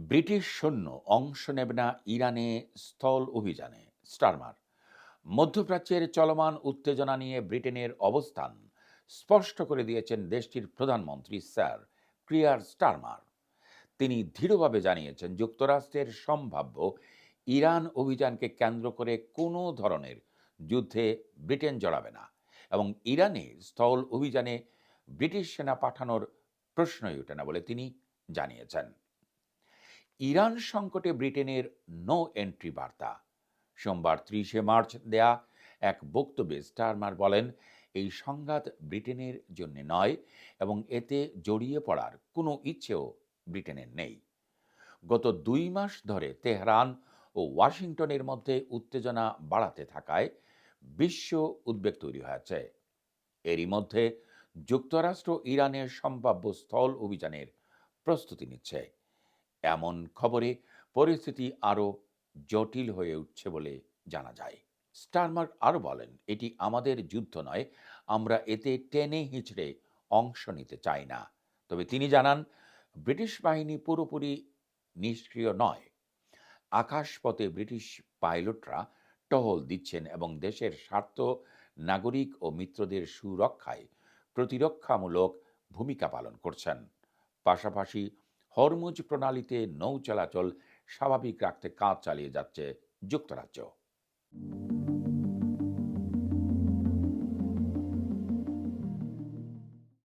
British সৈন্য অংশ নেবে না ইরানে স্থল অভিযানে, স্টারমার। মধ্যপ্রাচ্যের চলমান উত্তেজনা নিয়ে ব্রিটেনের অবস্থান স্পষ্ট করে দিয়েছেন দেশটির প্রধানমন্ত্রী স্যার ক্রিয়ার স্টারমার। তিনি দৃঢ়ভাবে জানিয়েছেন যুক্তরাষ্ট্রের সম্ভাব্য ইরান অভিযানকে কেন্দ্র করে কোনো ধরনের যুদ্ধে ব্রিটেন জড়াবে না এবং ইরানে স্থল অভিযানে ব্রিটিশ সেনা পাঠানোর প্রশ্নই ওঠে না বলে তিনি জানিয়েছেন। ইরান সংকটে ব্রিটেনের নো এন্ট্রি বার্তা। সোমবার ৩০শে মার্চ দেয়া এক বক্তব্যে স্টারমার বলেন, এই সংঘাত ব্রিটেনের জন্য নয় এবং এতে জড়িয়ে পড়ার কোনো ইচ্ছেও ব্রিটেনের নেই। গত ২ মাস ধরে তেহরান ও ওয়াশিংটনের মধ্যে উত্তেজনা বাড়াতে থাকায় বিশ্ব উদ্বেগ তৈরি হয়েছে। এরই মধ্যে যুক্তরাষ্ট্র ইরানের সম্ভাব্য স্থল অভিযানের প্রস্তুতি নিচ্ছে। এমন খবরে পরিস্থিতি আরও জটিল হয়ে উঠছে বলে জানা যায়। স্টারমার্ক আরও বলেন, এটি আমাদের যুদ্ধ নয়, আমরা এতে টেনে হিঁচড়ে অংশ নিতে চাই না। তবে তিনি জানান, ব্রিটিশ বাহিনী পুরোপুরি নিষ্ক্রিয় নয়। আকাশপথে ব্রিটিশ পাইলটরা টহল দিচ্ছেন এবং দেশের স্বার্থ, নাগরিক ও মিত্রদের সুরক্ষায় প্রতিরক্ষামূলক ভূমিকা পালন করছেন। পাশাপাশি হরমুজ প্রণালীতে নৌ চলাচল স্বাভাবিক রাখতে কাজ চালিয়ে যাচ্ছে যুক্তরাজ্য।